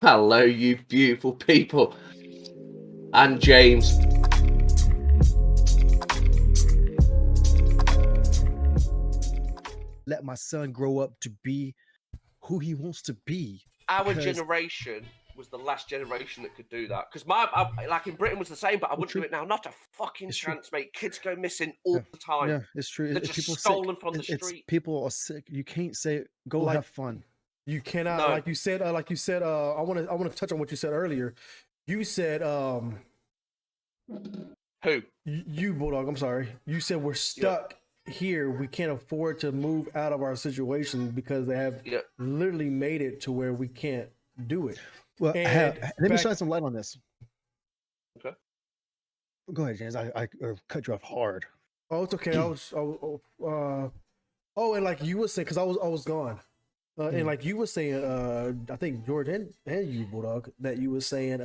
Hello, you beautiful people. And James. Let my son grow up to be who he wants to be. Our Because generation was the last generation that could do that. Because like in Britain was the same, but I wouldn't do true. it now. Not a fucking It's true. chance, mate. Kids go missing all Yeah, the time. yeah, it's true. They're People just are sick. stolen from the It's street. people are sick. You can't say go Like have fun. you cannot, No. like you said. I want to touch on what you said earlier. You said, Who? you Bulldog. I'm sorry. You said we're stuck here. We can't afford to move out of our situation because they have Yeah. literally made it to where we can't do it. Well, And let me back- shine some light on this. Okay. Go ahead, James. I cut you off hard. Oh, it's okay. And like you were saying, because I was gone. And like you were saying, I think George and you, Bulldog, that you were saying,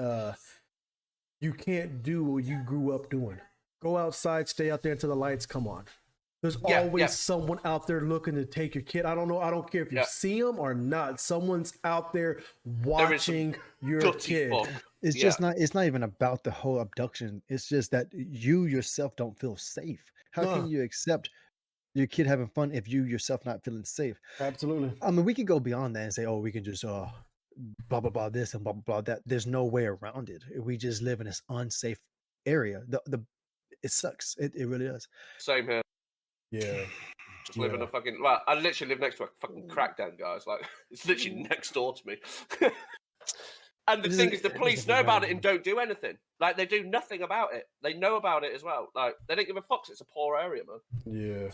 you can't do what you grew up doing. Go outside, stay out there until the lights come on. There's always someone out there looking to take your kid. I don't care if you see them or not. Someone's out there watching your kid. Fuck. It's just not. It's not even about the whole abduction. It's just that you yourself don't feel safe. How can you accept your kid having fun if you yourself not feeling safe? Absolutely. I mean, we could go beyond that and say, oh, we can just blah blah blah this and blah blah blah that. There's no way around it. We just live in this unsafe area. It sucks. It really does. Same here. Yeah. Just live in a fucking. Well, I literally live next to a fucking crackdown, guys. Like it's literally next door to me. And the thing is, the police know about it and don't do anything. Like they do nothing about it. They know about it as well. Like they don't give a fuck. It's a poor area, man. Yeah.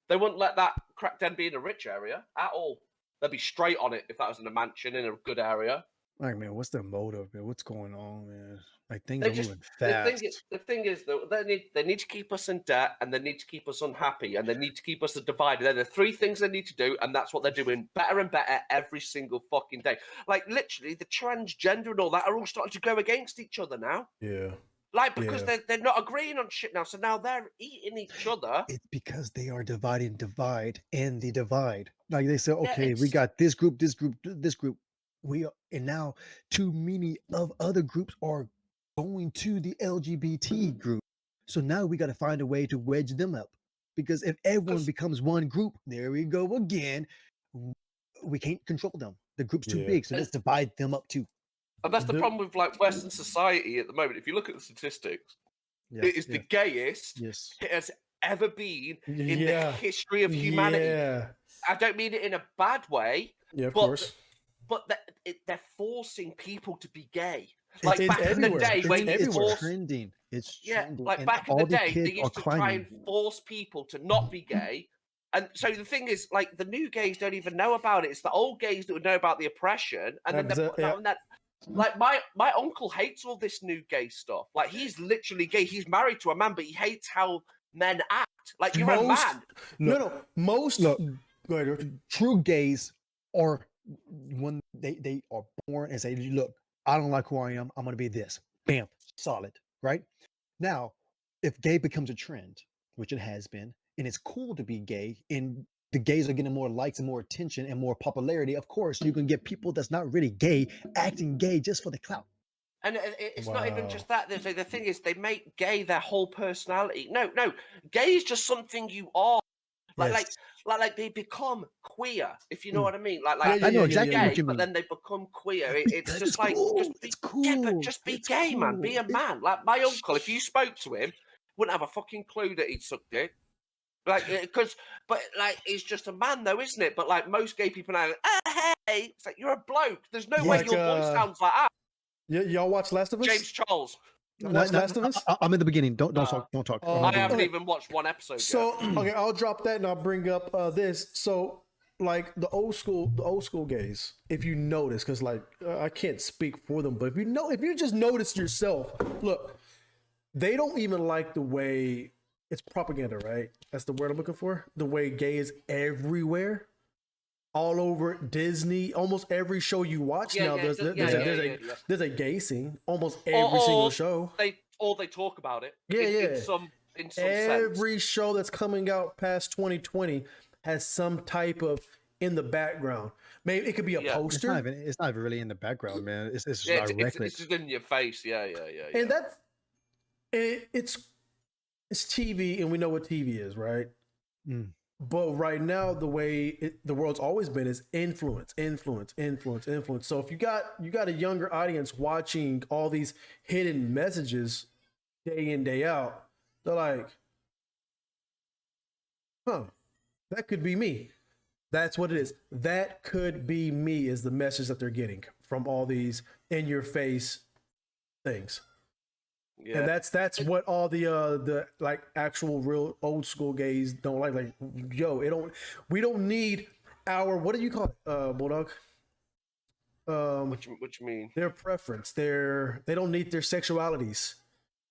They wouldn't let that crackdown be in a rich area at all. They'd be straight on it if that was in a mansion in a good area. Like, man, what's their motive, man? What's going on, man? Like things They are just moving fast. the thing is though, they need to keep us in debt and they need to keep us unhappy and they need to keep us divided. They're the three things they need to do, and that's what they're doing better and better every single fucking day. Like literally, the transgender and all that are all starting to go against each other now. Yeah. Like because they're not agreeing on shit now, so now they're eating each other. It's because they are dividing divide and the divide. Like they say, okay, we it's- got this group, this group, this group. And now too many of other groups are going to the LGBT group. So now we got to find a way to wedge them up. Because if everyone becomes one group, there we go again. We can't control them. The group's too big, so let's divide them up too. And that's the problem with like Western society at the moment. If you look at the statistics, it is the gayest it has ever been in the history of humanity. Yeah. I don't mean it in a bad way. Yeah, of course. But they're forcing people to be gay. It's Like back in the everywhere. day, It's when everywhere. Trending. It's trending. like and back in all the the day, they kids are used to try and climbing. force people to not be gay. And so the thing is, like the new gays don't even know about it. It's the old gays that would know about the oppression, and then they're putting out on that. Like my uncle hates all this new gay stuff. Like he's literally gay. He's married to a man, but he hates how men act. Like you're a man. Most Look, go ahead. True gays are when they are born and say, look, I don't like who I am. I'm going to be this. Bam. Solid. Right? Now, if gay becomes a trend, which it has been, and it's cool to be gay, and the gays are getting more likes and more attention and more popularity, of course, you can get people that's not really gay acting gay just for the clout. And it's not even just that. The thing is, they make gay their whole personality. No, gay is just something you are. Like they become queer, if you know what I mean. Like I know exactly gay, what you mean. but then they become queer. It's just like cool. just be, It's cool. yeah, but just be It's gay, man. cool. Be a man. Like my uncle, if you spoke to him, wouldn't have a fucking clue that he'd suck dick. Like, but he's just a man, though, isn't it? But like most gay people now, hey, it's like you're a bloke. There's no way your voice sounds like that. Y'all watch Last of Us? James Charles. Last of Us? I'm in the beginning. Don't talk. Don't talk. I haven't even watched one episode. So yet. okay, I'll drop that and I'll bring up this. So like the old school gays, if you notice, because like I can't speak for them, but if you just notice yourself, look, they don't even like the way it's propaganda, right? That's the word I'm looking for. The way gay is everywhere, all over Disney. Almost every show you watch now, there's a gay scene. Almost every single show. They talk about it. In some every sense. show that's coming out past 2020 has some type of in the background. Maybe it could be a Yeah. poster. It's not even really in the background, man. It's just Yeah, directly. it's just in your face. Yeah. And that's it's TV, and we know what TV is, right? Mm. But right now, the way the world's always been is influence. So if you got a younger audience watching all these hidden messages day in, day out, they're like, huh, that could be me. That's what it is. That could be me is the message that they're getting from all these in your face things. Yeah. And that's what all the like actual real old school gays don't like. Like, yo, we don't need our, what do you call it, Bulldog? What you mean? Their preference. They don't need their sexualities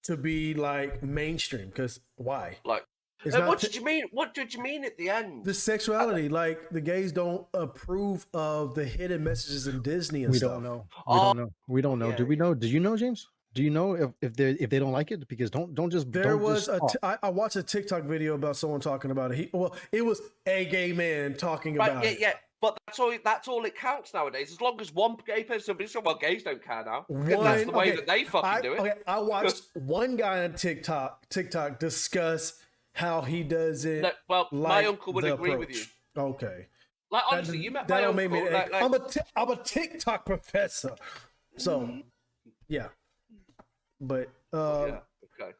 to be like mainstream, because why? Like, what did you mean? What did you mean at the end? The sexuality, like the gays don't approve of the hidden messages in Disney and stuff. We don't know. Yeah. Do we know? Do you know, James? Do you know if they don't like it? Because don't just. I watched a TikTok video about someone talking about it. It was a gay man talking about it. Yeah. But that's all it counts nowadays. As long as one gay person, well, gays don't care now. That's the way that they fucking do it. Okay, I watched one guy on TikTok discuss how he doesn't. My uncle would agree with you. Okay. Like, honestly, you met my uncle. I'm a TikTok professor. So, yeah. But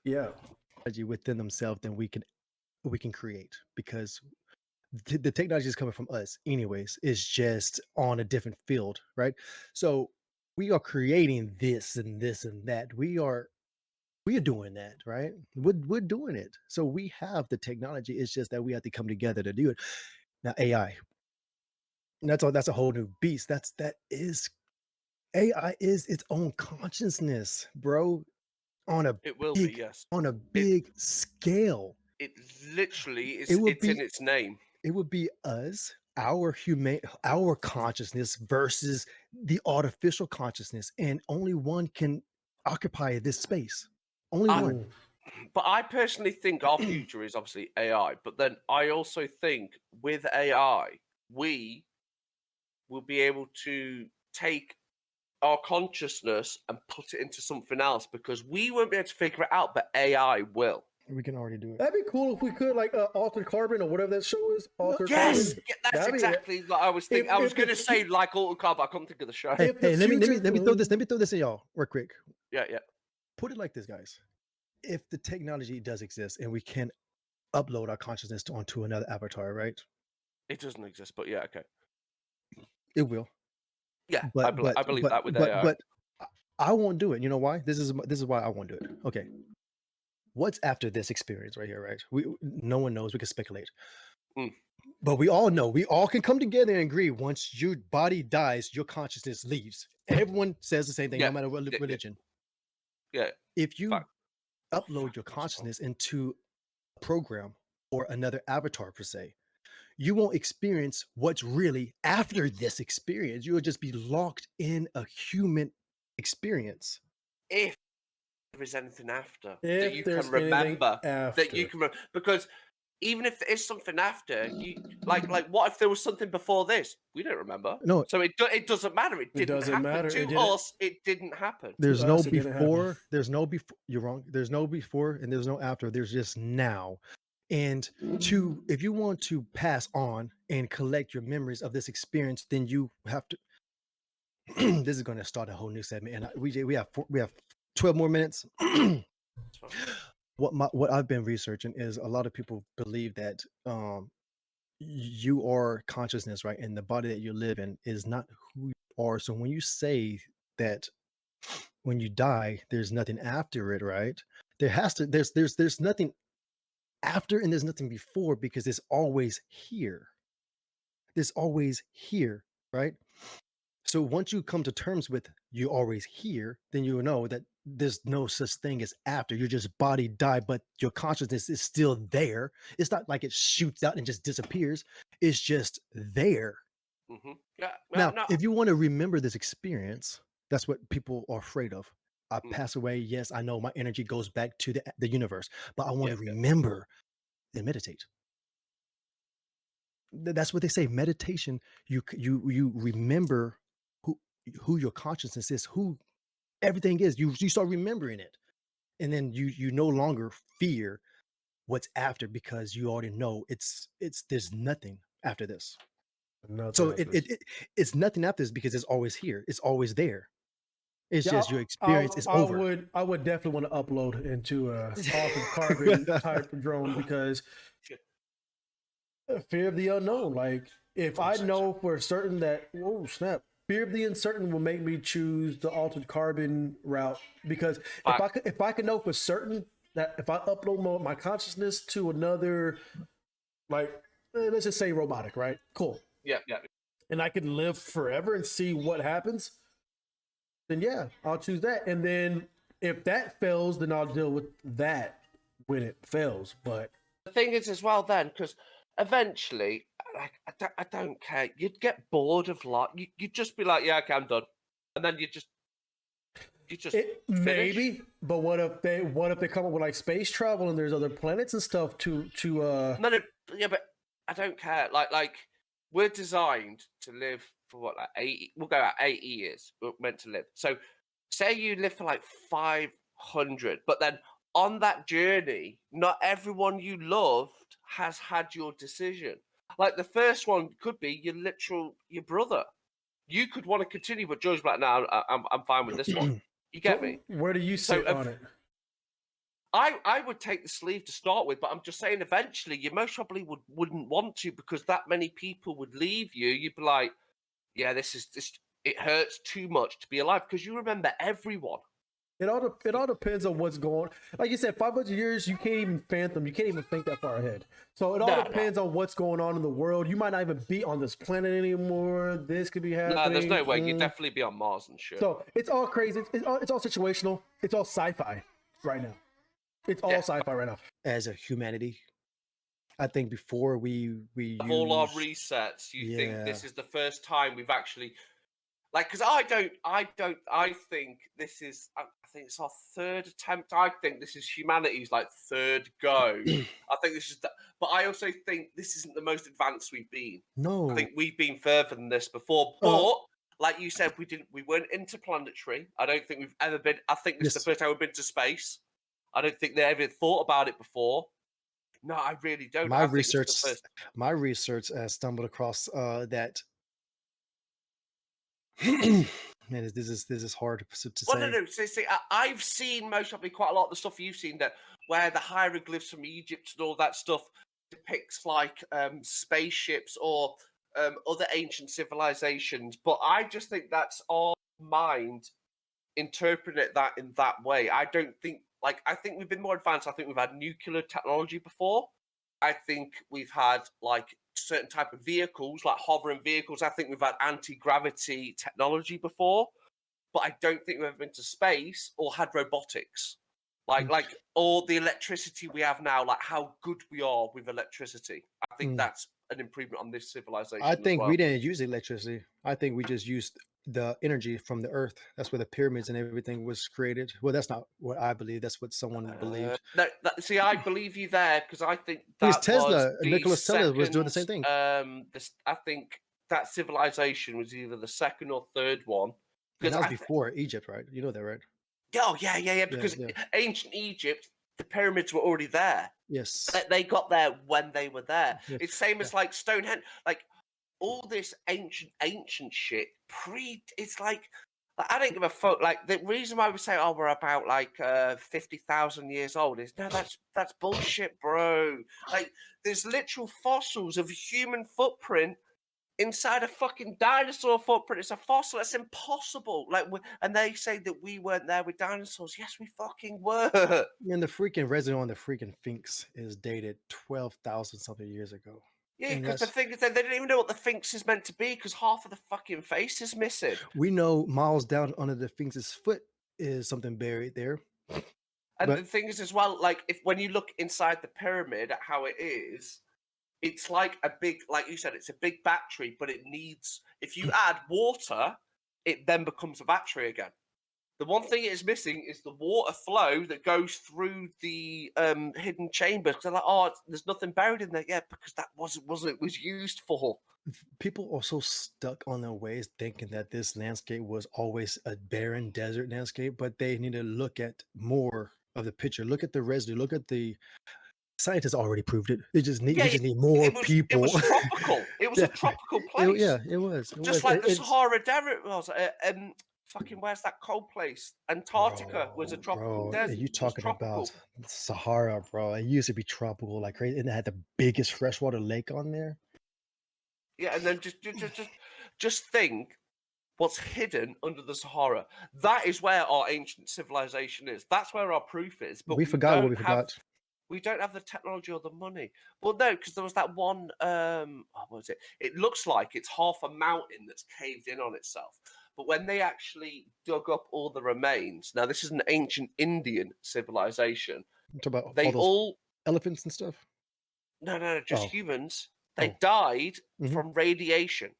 yeah. Within themselves, then we can create, because the technology is coming from us anyways. It's just on a different field, right? So we are creating this and this and that. We are doing that, right? We're doing it. So we have the technology. It's just that we have to come together to do it. Now AI, and that's a whole new beast. AI is its own consciousness, bro. On a big scale. It literally is. It's in its name. It would be us, our consciousness versus the artificial consciousness, and only one can occupy this space. Only one. But I personally think our future is obviously AI. But then I also think with AI, we will be able to take our consciousness and put it into something else, because we won't be able to figure it out, but AI will. We can already do it. That'd be cool if we could, like Altered Carbon or whatever that show is. Carbon. That's exactly what I was thinking. I was going to say like Altered Carbon. I couldn't think of the show. Hey, let me throw this in y'all real quick. Yeah. Put it like this, guys. If the technology does exist and we can upload our consciousness onto another avatar, right? It doesn't exist, but yeah, okay. It will. Yeah, I believe that with AI. But I won't do it. You know why? This is why I won't do it. Okay. What's after this experience right here, right? No one knows. We can speculate. But we all know. We all can come together and agree. Once your body dies, your consciousness leaves. Everyone says the same thing, no matter what religion. Yeah. If you upload your consciousness into a program or another avatar per se, you won't experience what's really after this experience. You will just be locked in a human experience. If there is anything after that you can remember, because even if there is something after, you like what if there was something before this? We don't remember. No, so it doesn't matter. It didn't happen to us. It didn't happen. There's no before. There's no before. You're wrong. There's no before and there's no after. There's just now. And if you want to pass on and collect your memories of this experience, then you have to. This is going to start a whole new segment, and we have 12 more minutes. What I've been researching is a lot of people believe that you are consciousness, right? And the body that you live in is not who you are. So when you say that when you die, there's nothing after it, right? There's nothing after and there's nothing before, because it's always here. There's always here, right? So once you come to terms with you're always here, then you know that there's no such thing as after. Your just body died, but your consciousness is still there. It's not like it shoots out and just disappears. It's just there. Mm-hmm. Yeah. Now, if you want to remember this experience, that's what people are afraid of. I pass away. Yes, I know my energy goes back to the universe, but I want to remember and meditate. That's what they say. Meditation. You remember who who your consciousness is, who everything is. You start remembering it, and then you no longer fear what's after because you already know it's there's nothing after this. Nothing So after this. it's nothing after this because it's always here. It's always there. It's Yeah, just your experience is I over. would definitely want to upload into a Altered Carbon type of drone because fear of the unknown. Like if I know for certain that whoa snap, fear of the uncertain will make me choose the Altered Carbon route because if I could know for certain that if I upload my consciousness to another like let's just say robotic, right? Cool. Yeah. And I can live forever and see what happens, then yeah, I'll choose that. And then if that fails, then I'll deal with that when it fails. But The thing is, as well, then, because eventually, like, I don't care. You'd get bored of life. You'd just be like, yeah, okay, I'm done, and then you just finish. maybe. But what if they come up with like space travel and there's other planets and stuff to No, yeah, but I don't care. Like we're designed to live for what, like 80? We'll go at 80 years. We're meant to live. So, say you live for like 500, but then on that journey, not everyone you loved has had your decision. Like the first one could be your brother. You could want to continue, but George like, no, I'm fine with this one. You get so me? where do you sit on it? I would take the sleeve to start with, but I'm just saying eventually you most probably wouldn't want to because that many people would leave you. You'd be like, yeah, this it hurts too much to be alive because you remember everyone. It all depends on what's going. Like you said, 500 years, you can't even fathom. You can't even think that far ahead. So it all depends on what's going on in the world. You might not even be on this planet anymore. This could be happening. No, there's no way. You'd definitely be on Mars and shit. So it's all crazy. It's all situational. It's all sci-fi right now. It's all sci-fi right now. As a humanity, I think before we all our resets, you think this is the first time we've actually like, because I think this is, I think it's our third attempt. I think this is humanity's like third go. I think this is, but I also think this isn't the most advanced we've been. No, I think we've been further than this before. But like you said, we weren't interplanetary. I don't think we've ever been. I think this is the first time we've been to space. I don't think they ever thought about it before. No, I really don't. My research stumbled across that. Man, this is hard to say. Well, no. See, I've seen most probably quite a lot of the stuff you've seen that where the hieroglyphs from Egypt and all that stuff depicts like spaceships or other ancient civilizations. But I just think that's our mind interpreting that in that way. I don't think I think we've been more advanced. I think we've had nuclear technology before. I think we've had like certain type of vehicles, like hovering vehicles. I think we've had anti-gravity technology before, but I don't think we've ever been to space or had robotics. Like all the electricity we have now, like how good we are with electricity. I think that's an improvement on this civilization. I think we didn't use electricity. I think we just used the energy from the earth. That's where the pyramids and everything was created. Well, that's not what I believe. That's what someone believed. See, I believe you there because I think that Nicholas Tesla was doing the same thing. I think that civilization was either the second or third one. And that was before Egypt, right? You know that, right? Oh, yeah. Because ancient Egypt, the pyramids were already there. Yes. They got there when they were there. Yes. It's same as like Stonehenge. Like all this ancient shit it's like I don't give a fuck. Like the reason why we say, oh, we're about like 50,000 years old is no, that's bullshit, bro. Like there's literal fossils of a human footprint inside a fucking dinosaur footprint. It's a fossil. That's impossible. Like, and they say that we weren't there with dinosaurs. Yes, we fucking were. And the freaking residue on the freaking Sphinx is dated 12,000 something years ago. Yeah, because the thing is, they didn't even know what the Sphinx is meant to be because half of the fucking face is missing. We know miles down under the Sphinx's foot is something buried there. And the thing is, as well, like when you look inside the pyramid at how it is, it's like a big, like you said, it's a big battery, but it needs, if you add water, it then becomes a battery again. The one thing it is missing is the water flow that goes through the hidden chamber. They're like, oh, there's nothing buried in there yet because that wasn't what it was used for. People are so stuck on their ways thinking that this landscape was always a barren desert landscape, but they need to look at more of the picture. Look at the residue. Look at the scientists already proved it. They just need Yeah, we just need more It people. was tropical. It was a Yeah. tropical place. Yeah, it was. Just like the Sahara Desert was. Fucking where's that cold place? Antarctica was a tropical desert. You talking about Sahara, bro? It used to be tropical like crazy, and it had the biggest freshwater lake on there. Yeah, and then just think what's hidden under the Sahara. That is where our ancient civilization is. That's where our proof is. But we forgot what we forgot. We don't have the technology or the money. Well, no, because there was that one. What was it? It looks like it's half a mountain that's caved in on itself. But when they actually dug up all the remains, now this is an ancient Indian civilization. About they all elephants and stuff. No, just humans. They died from radiation.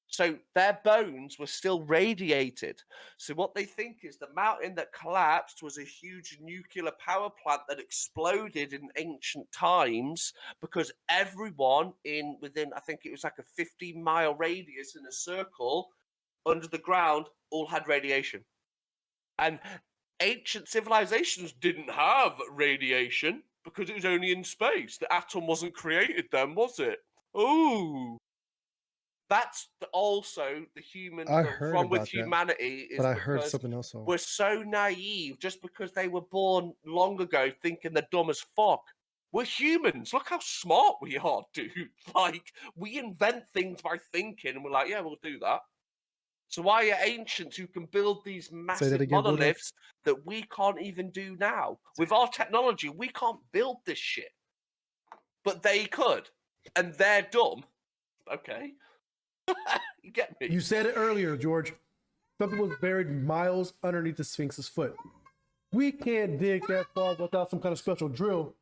So their bones were still radiated. So what they think is the mountain that collapsed was a huge nuclear power plant that exploded in ancient times because everyone within, I think it was like a 50-mile radius in a circle under the ground all had radiation. And ancient civilizations didn't have radiation because it was only in space. The atom wasn't created then, was it? Ooh. That's also the human problem with humanity. But I heard something else. We're so naive just because they were born long ago thinking they're dumb as fuck. We're humans. Look how smart we are, dude. Like, we invent things by thinking and we're like, yeah, we'll do that. So why are ancients who can build these massive monoliths that we can't even do now? With our technology, we can't build this shit. But they could. And they're dumb. Okay. You get me? You said it earlier, George. Something was buried miles underneath the Sphinx's foot. We can't dig that far without some kind of special drill.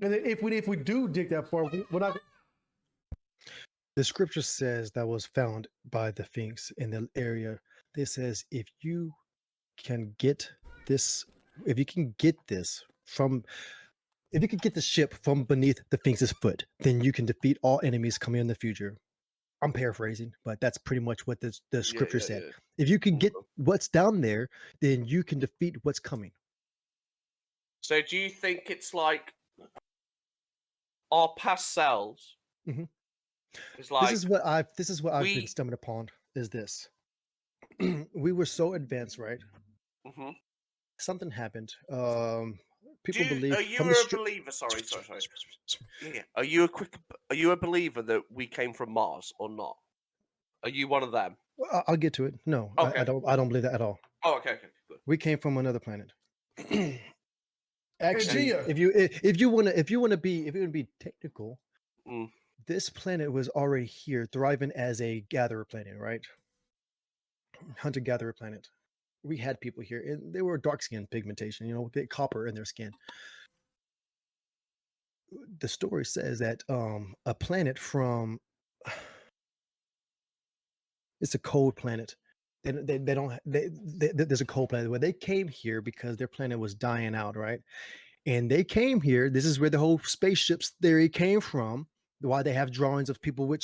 And then if we do dig that far, we're not. The scripture says that was found by the Sphinx in the area. It says if you can get this, if you can get the ship from beneath the Sphinx's foot, then you can defeat all enemies coming in the future. I'm paraphrasing, but that's pretty much what the scripture said. Yeah. If you can get what's down there, then you can defeat what's coming. So do you think it's like our past selves? Mm-hmm. It's like, this is what I've been stumbling upon. Is this? We were so advanced, right? Mm-hmm. Something happened. People believe. Are you a believer? Sorry. Yeah. Are you a believer that we came from Mars or not? Are you one of them? I'll get to it. No, okay. I don't believe that at all. Oh, okay, good. We came from another planet. Actually, if you want to be technical, this planet was already here, thriving as a gatherer planet, right? Hunter-gatherer planet. We had people here, and they were dark skin pigmentation, with copper in their skin. The story says that a planet from it's a cold planet. There's a cold planet where they came here because their planet was dying out, right? And they came here. This is where the whole spaceships theory came from. Why they have drawings of people with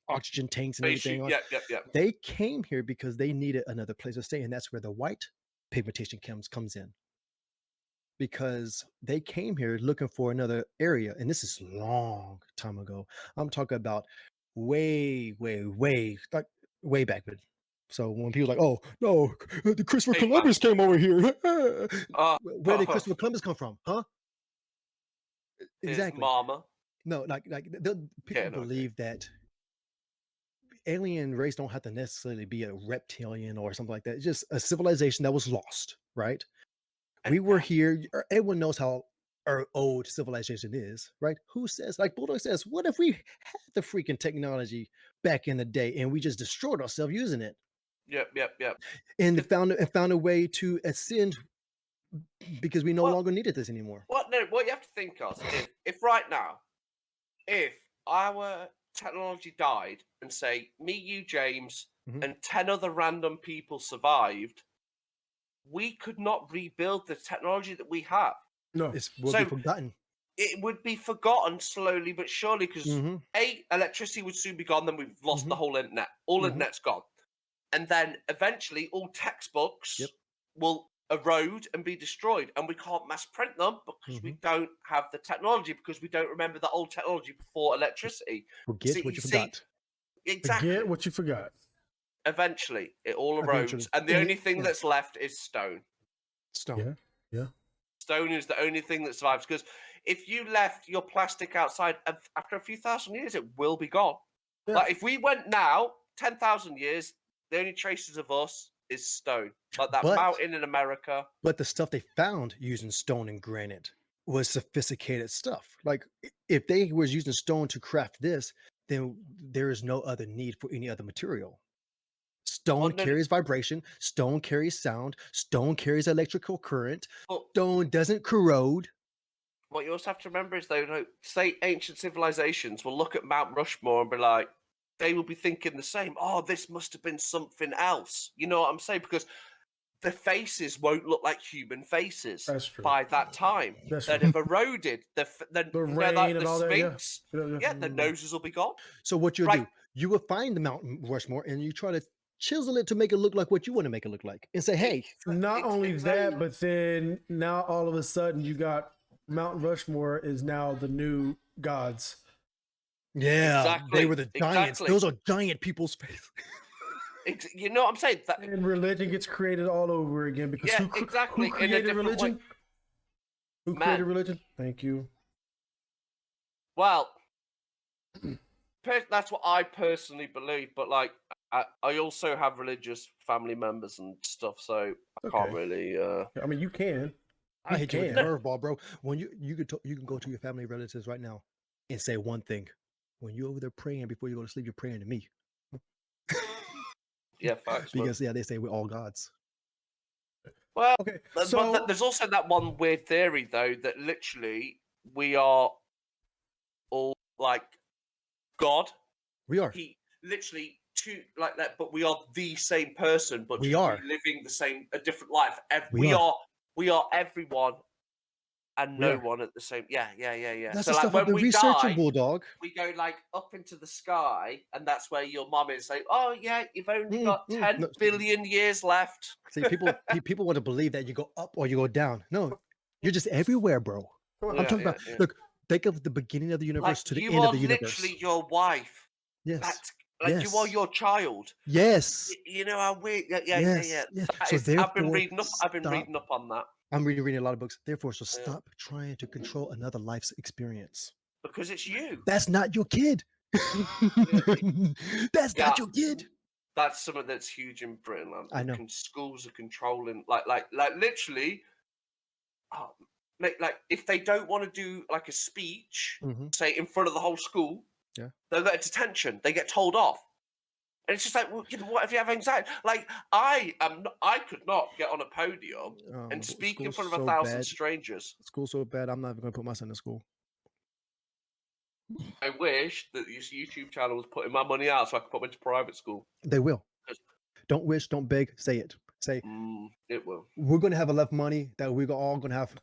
oxygen tanks and everything. Yeah. They came here because they needed another place to stay, and that's where the white pigmentation comes in. Because they came here looking for another area, and this is a long time ago. I'm talking about way back then. So when people are like, oh no, the Christopher Columbus came over here. Where did Christopher Columbus come from? Huh? Exactly. Mama. No, people believe that alien race don't have to necessarily be a reptilian or something like that. It's just a civilization that was lost, right? We were here. Everyone knows how our old civilization is, right? Who says, like Bulldog says, what if we had the freaking technology back in the day and we just destroyed ourselves using it? Yep. And found a way to ascend because we no longer needed this anymore. What you have to think of if right now, if our technology died and say me, you, James, and 10 other random people survived, we could not rebuild the technology that we have. No. It will So- be forgotten. It would be forgotten slowly but surely because Mhm. electricity would soon be gone. Then we've lost the Mhm. whole internet. All Mhm. internet's gone, and then eventually all textbooks Yep. will erode and be destroyed, and we can't mass print them because we don't have the technology because we don't remember the old technology before electricity. Forget See- what you see, forgot. Exactly. Forget what you forgot. Eventually, it all erodes, Eventually. and the And only thing yeah. that's left is stone. Stone. Yeah. Stone is the only thing that survives because if you left your plastic outside after a few thousand years, it will be gone. Yeah. Like if we went now, 10,000 years, the only traces of us is stone. Like that But- mountain in America. But the stuff they found using stone and granite was sophisticated stuff. Like if they was using stone to craft this, then there is no other need for any other material. Stone Well, no- carries vibration, stone carries sound, stone carries electrical current, But stone doesn't corrode. what you also have to remember is, though, say ancient civilizations will look at Mount Rushmore and be like, they will be thinking the same. Oh, this must have been something else. You know what I'm saying? Because the faces won't look like human faces That's true. by that time. That's They'd true. have eroded. The rain like and the all that, yeah. Sphinx. Yeah. Yeah, the noses will be gone. So what you'll Right. do, you will find the Mount Rushmore and you try to chisel it to make it look like what you want to make it look like, and say, "Hey, Not only Exactly. that, but then now all of a sudden you got Mount Rushmore is now the new gods. yeah, they Exactly, were the giants. exactly. Those are giant people's face." You know what I'm saying? That, And religion gets created all over again because Yeah, who exactly, in a created different way. religion? Who Man. created religion? Thank you. well, that's what I personally believe. But like, I also have religious family members and stuff, so I can't Okay. really. I mean, you can. I hit you with a can. curveball, bro. When you can go to your family relatives right now and say one thing. When you're over there praying before you go to sleep, you're praying to me. Yeah, facts. but- Because they say we're all gods. well, Okay, but so there's also that one weird theory though that literally we are all like God. We are. He literally two like that, but we are the same person, but We just are. living a different life. We are. We are everyone and We no are. one at the same. Yeah. That's So the like stuff I've when been we researching, die, Bulldog. we go like up into the sky, and that's where your mom is like, "Oh yeah, you've only got 10 no. billion years left." See, people want to believe that you go up or you go down. No, you're just everywhere, bro. I'm Yeah, talking yeah, about. yeah. Look, think of the beginning of the universe Like to the you end are of the universe. literally your wife. Yes. That's like you are Yes. your child. Yes. You know how weird. Yeah. Yes. Yeah. That So is- I've been therefore, reading up. I've been stop. reading up on that I'm reading a lot of books. Therefore, so Yeah. stop trying to control another life's experience. because it's you. That's not your kid. That's Yeah. not your kid. That's something that's huge in Britain. Man. I know. Schools are controlling, like literally. Like if they don't want to do like a speech, Mhm. say in front of the whole school, Yeah. they'll get detention. They get told off, and it's just like, well, what if you have anxiety? Like I could not get on a podium and But speak in school's front of so 1,000 bad. strangers. School's so bad. I'm not even going to put my son in school. I wish that this YouTube channel was putting my money out so I could put them into private school. They will. Yes. Don't wish, don't beg. Say it. Say It will. we're going to have enough money that we're all going to have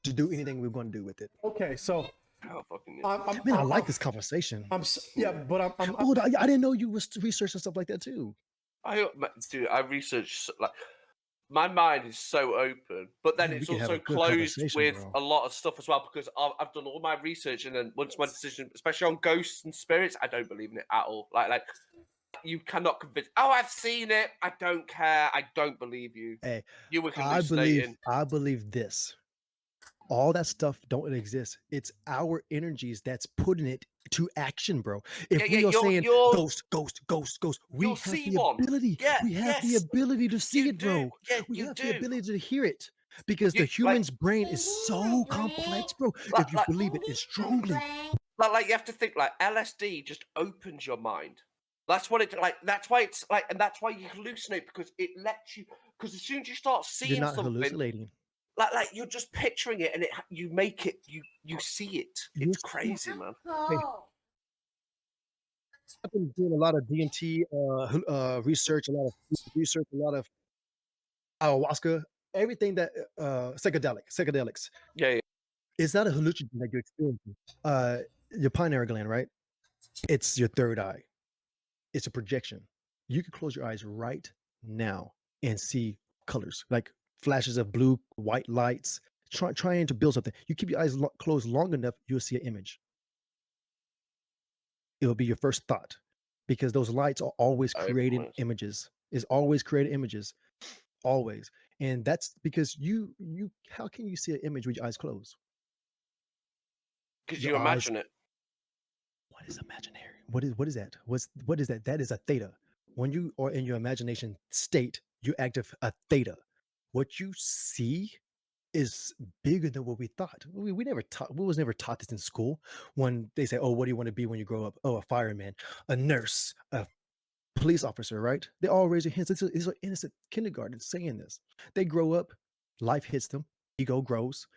to do anything we're going to do with it. okay, so Oh, fucking yeah. Man, I like this conversation. yeah, but I'm Oh, I didn't know you was researching stuff like that too. Dude, I research like my mind is so open, but then Man, we it's can have also a good closed conversation, with bro. a lot of stuff as well because I've done all my research, and then once my decision, especially on ghosts and spirits, I don't believe in it at all. Like you cannot convince. Oh, I've seen it. I don't care. I don't believe you. Hey, You were I hallucinating. believe this. All that stuff don't exist. It's our energies that's putting it to action, bro. If Yeah, we yeah, are saying ghost, we you'll have see the one. ability. Yeah, we have the yes, ability to see you it, bro. do. Yeah, We you have do. the ability to hear it because You- the human's brain is so complex, bro. If you like- believe it strongly. Like you have to think like LSD just opens your mind. That's what it like. That's why it's like, and that's why you hallucinate because it lets you. Because as soon as you start seeing You're not something, hallucinating. like you're just picturing it, and you make it. You see it. You It's see crazy, man. I've been doing a lot of DMT research, a lot of ayahuasca everything that psychedelics. Yeah. It's not a hallucinogen that you're experiencing. Your pineal gland, right? It's your third eye. It's a projection. You can close your eyes right now and see colors, like flashes of blue, white lights, trying to build something. You keep your eyes closed long enough, you'll see an image. It'll be your first thought because those lights are always creating images. Is always creating images, always. And that's because you how can you see an image with your eyes closed? Because you imagine it. What is imaginary? What is that? What is that? That is a theta. When you are in your imagination state, you active a theta. What you see is bigger than what we thought. We never taught. We was never taught this in school. When they say, "Oh, what do you want to be when you grow up?" Oh, a fireman, a nurse, a police officer. Right? They all raise their hands. It's an innocent kindergarten saying this. They grow up, life hits them, ego grows.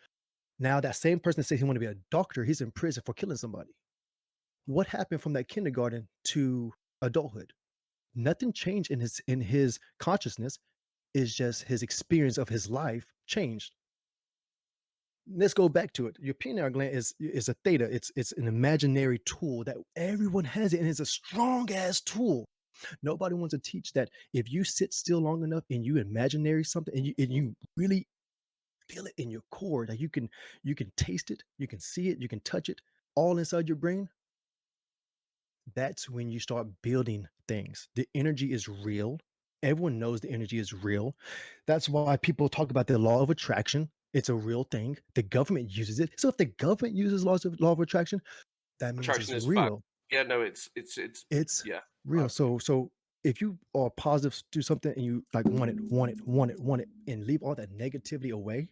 Now that same person that says he want to be a doctor, he's in prison for killing somebody. What happened from that kindergarten to adulthood? Nothing changed in his consciousness. It's just his experience of his life changed. Let's go back to it. Your pineal gland is a theta. It's an imaginary tool that everyone has it, and it's a strong ass tool. Nobody wants to teach that if you sit still long enough and you imaginary something and you really feel it in your core that you can taste it, you can see it, you can touch it, all inside your brain. That's when you start building things. The energy is real. Everyone knows the energy is real. That's why people talk about the law of attraction. It's a real thing. The government uses it. So if the government uses law of attraction, that means Attraction it's is fact. real. Yeah, no, it's It's yeah. real. So if you are positive, do something and you like want it, and leave all that negativity away,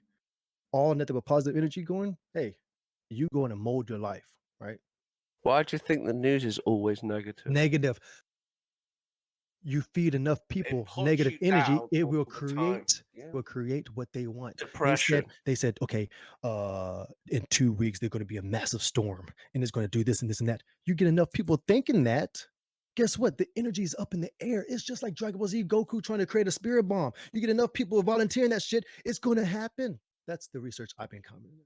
all nothing but positive energy going, hey, you going to mold your life, right? Why do you think the news is always negative? Negative. You feed enough people negative energy, it will create what they want. Depression. They said, okay, in 2 weeks there's going to be a massive storm and it's going to do this and this and that. You get enough people thinking that, guess what? The energy is up in the air. It's just like Dragon Ball Z Goku trying to create a spirit bomb. You get enough people volunteering that shit, it's going to happen. That's the research I've been commenting.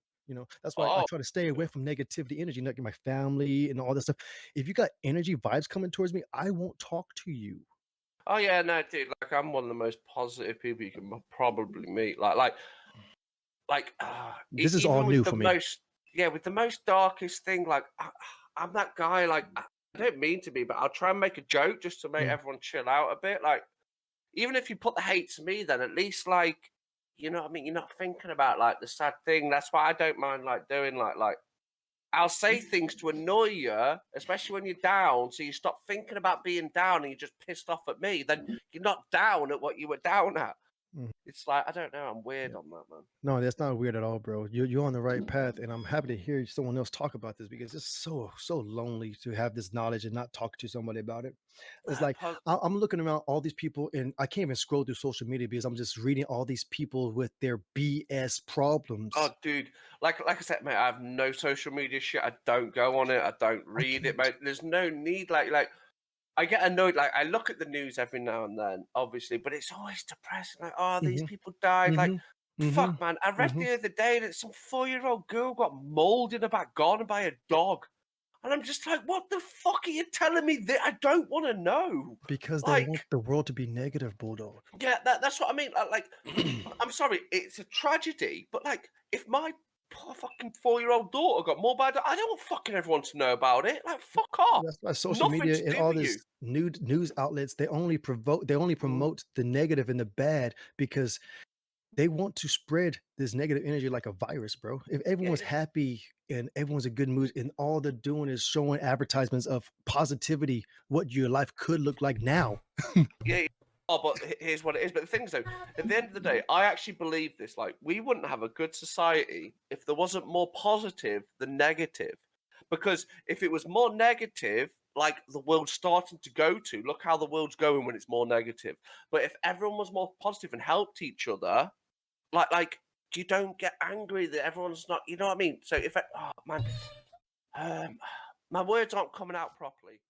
That's why I try to stay away from negativity energy, like my family and all this stuff. If you got energy vibes coming towards me, I won't talk to you. Oh yeah, no, dude. Like I'm one of the most positive people you can probably meet. Like, this is all new for me. With the most darkest thing. Like I'm that guy. Like I don't mean to be, but I'll try and make a joke just to make everyone chill out a bit. Like even if you put the hate to me, then at least like you know what I mean. You're not thinking about like the sad thing. That's why I don't mind like doing like. I'll say things to annoy you, especially when you're down. So you stop thinking about being down and you're just pissed off at me. Then you're not down at what you were down at. It's like I don't know. I'm weird on that, man. No, that's not weird at all, bro. You're on the right path, and I'm happy to hear someone else talk about this because it's so lonely to have this knowledge and not talk to somebody about it. It's like I'm looking around all these people, and I can't even scroll through social media because I'm just reading all these people with their BS problems. Oh, dude, like I said, mate, I have no social media shit. I don't go on it. I don't read it, mate. There's no need. Like. I get annoyed. Like I look at the news every now and then, obviously, but it's always depressing. Like, oh, these people died. Like, fuck, man. I read the other day that some 4-year-old girl got mauled in the back garden by a dog, and I'm just like, what the fuck are you telling me? That I don't want to know because they want the world to be negative, Bulldog. Yeah, that's what I mean. Like, I'm sorry, it's a tragedy, but like, if my poor fucking 4-year-old daughter got mauled by a dog, I don't want fucking everyone to know about it. Like, fuck off. That's why social media and all this news outlets, they only promote the negative and the bad because they want to spread this negative energy like a virus, bro. If everyone's happy and everyone's in good mood and all they're doing is showing advertisements of positivity, what your life could look like now. Yeah. Oh, but here's what it is. But the thing is, though, at the end of the day, I actually believe this. Like, we wouldn't have a good society if there wasn't more positive than negative. Because if it was more negative, like the world's starting to go to, look how the world's going when it's more negative. But if everyone was more positive and helped each other, like you don't get angry that everyone's not, you know what I mean? So if my words aren't coming out properly.